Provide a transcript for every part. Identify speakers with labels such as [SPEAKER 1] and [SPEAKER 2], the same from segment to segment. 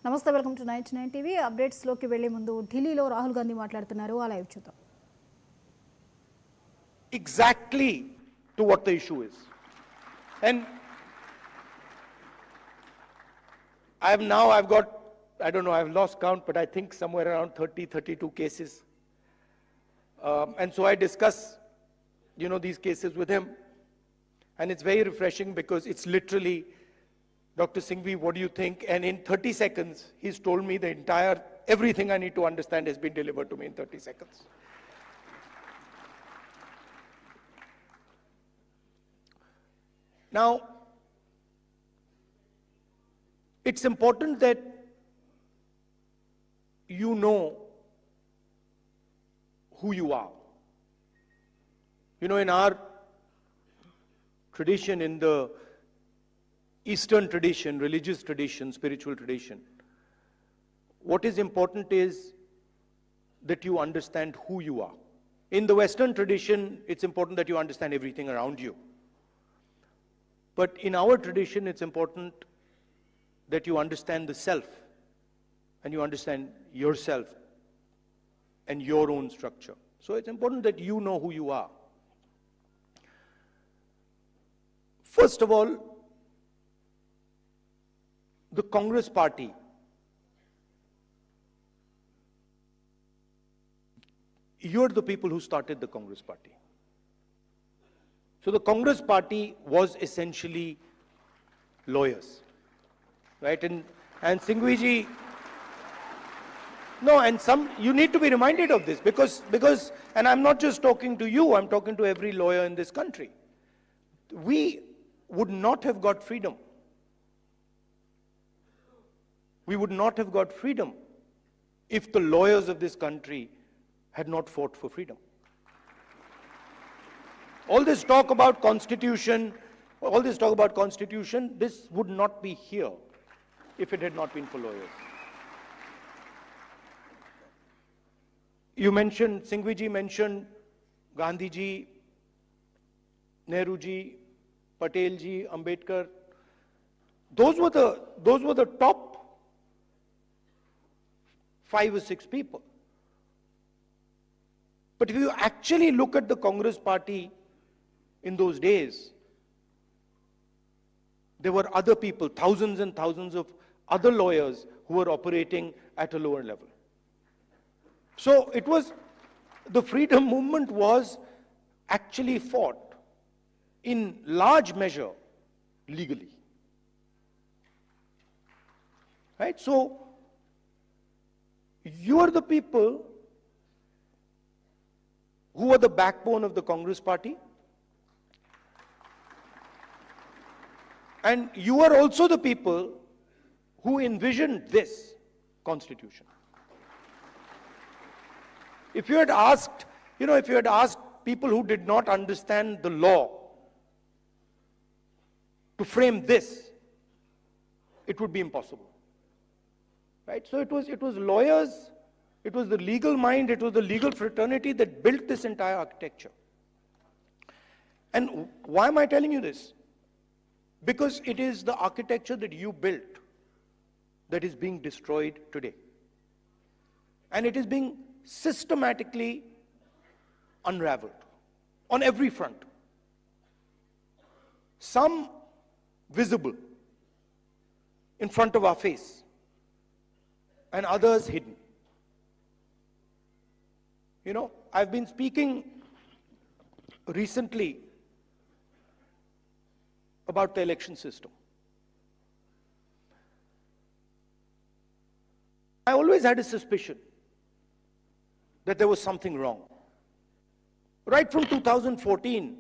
[SPEAKER 1] నమస్తే, welcome to 99 TV. Updates లోకి వెళ్లే ముందు ఢిల్లీలో రాహుల్ గాంధీ మాట్లాడుతున్నారు. ఆ లైవ్ చూద్దాం.
[SPEAKER 2] Exactly to what the issue is. And I've got, I don't know, I've lost count, but I think somewhere around 30, 32 cases. And so I discuss, these cases with him. And it's very refreshing because it's literally, Dr. Singhvi, what do you think? And in 30 seconds, he's told me everything I need to understand has been delivered to me in 30 seconds. Now, it's important that you know who you are. In our tradition, in the Eastern tradition, religious tradition, spiritual tradition, what is important is that you understand who you are. In the Western tradition, it's important that you understand everything around you. But in our tradition, it's important that you understand the self and you understand yourself and your own structure. So it's important that you know who you are. First of all, the Congress party you're the people who started the Congress party. So the Congress party was essentially lawyers, right? And Singhvi ji, no, and you need to be reminded of this because, and I'm not just talking to you, I'm talking to every lawyer in this country. We would not have got freedom. We would not have got freedom if the lawyers of this country had not fought for freedom. All this talk about constitution, this would not be here if it had not been for lawyers. You mentioned, Singhvi ji mentioned Gandhi ji, Nehru ji, Patel ji, Ambedkar. Those were the top 5 or 6 people. But if you actually look at the Congress party in those days, there were other people, thousands and thousands of other lawyers who were operating at a lower level. So the freedom movement was actually fought in large measure legally. Right? So you are the people who are the backbone of the Congress party. And you are also the people who envisioned this constitution. If you had asked people who did not understand the law to frame this, it would be impossible. Right? So it was lawyers, it was the legal mind, it was the legal fraternity that built this entire architecture. And why am I telling you this? Because it is the architecture that you built that is being destroyed today. And it is being systematically unraveled on every front. Some visible in front of our face and others hidden. I've been speaking recently about the election system. I always had a suspicion that there was something wrong. Right from 2014,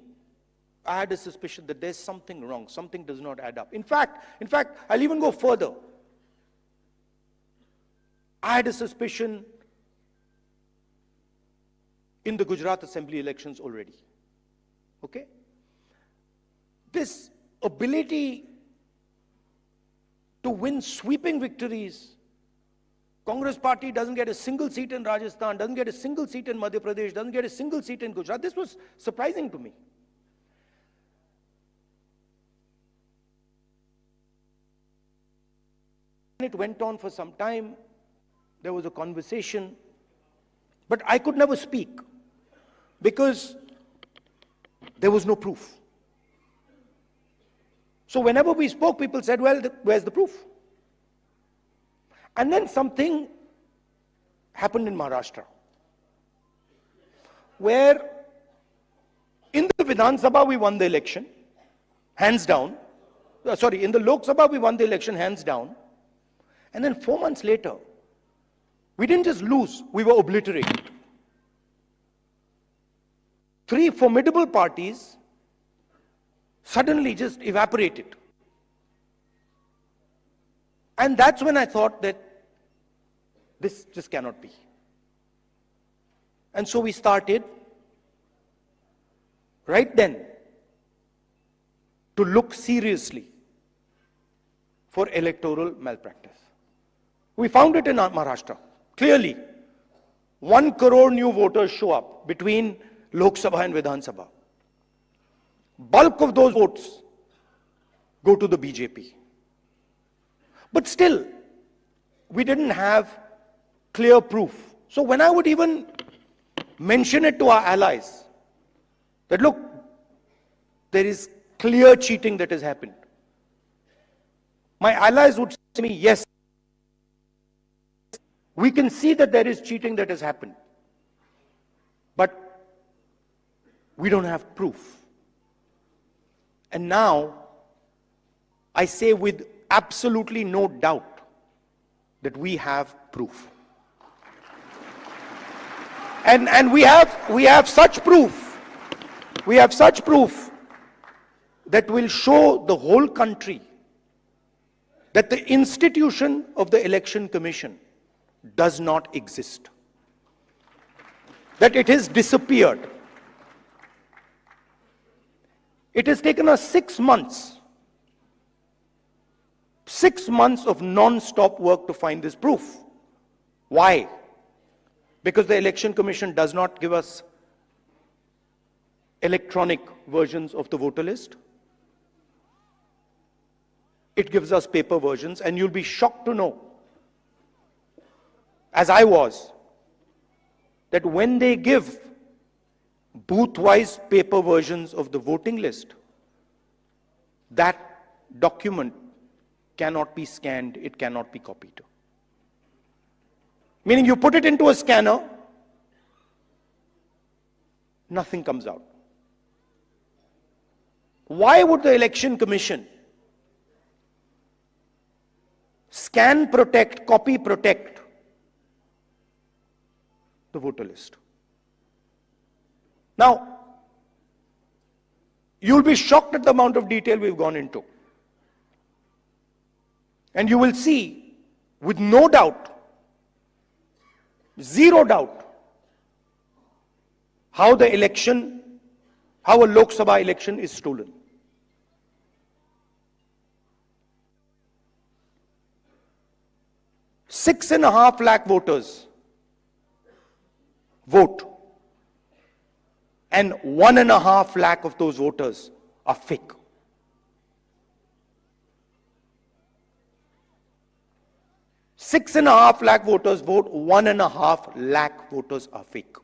[SPEAKER 2] I had a suspicion that there's something wrong. Something does not add up. In fact, I'll even go further. I had a suspicion in the Gujarat Assembly elections already. Okay? This ability to win sweeping victories. Congress party doesn't get a single seat in Rajasthan, doesn't get a single seat in Madhya Pradesh, doesn't get a single seat in Gujarat. This was surprising to me. It went on for some time. There was a conversation, but I could never speak because there was no proof. So whenever we spoke, people said, well, where's the proof? And then something happened in Maharashtra, where in the Vidhan Sabha we won the election, hands down. In the Lok Sabha we won the election, hands down. And then 4 months later, we didn't just lose, we were obliterated. 3 formidable parties suddenly just evaporated. And that's when I thought that this just cannot be. And so we started right then to look seriously for electoral malpractice. We found it in Maharashtra. Clearly, 1 crore new voters show up between Lok Sabha and Vidhan Sabha. Bulk of those votes go to the BJP. But still, we didn't have clear proof. So when I would even mention it to our allies, that look, there is clear cheating that has happened, my allies would say to me, yes, we can see that there is cheating that has happened, but we don't have proof. And now, I say with absolutely no doubt that we have proof. And we have such proof, that will show the whole country that the institution of the Election Commission does not exist, that it has disappeared. It has taken us 6 months, 6 months of non-stop work to find this proof. Why? Because the Election Commission does not give us electronic versions of the voter list. It gives us paper versions, and you'll be shocked to know, as I was, that when they give booth-wise paper versions of the voting list, that document cannot be scanned, it cannot be copied. Meaning you put it into a scanner, nothing comes out. Why would the Election Commission scan protect, copy protect the voter list? Now, you'll be shocked at the amount of detail we've gone into. And you will see, with no doubt, zero doubt, how a Lok Sabha election is stolen. Six and a half lakh voters vote, and 1.5 lakh of those voters are fake. Six and a half lakh voters vote, 1.5 lakh voters are fake.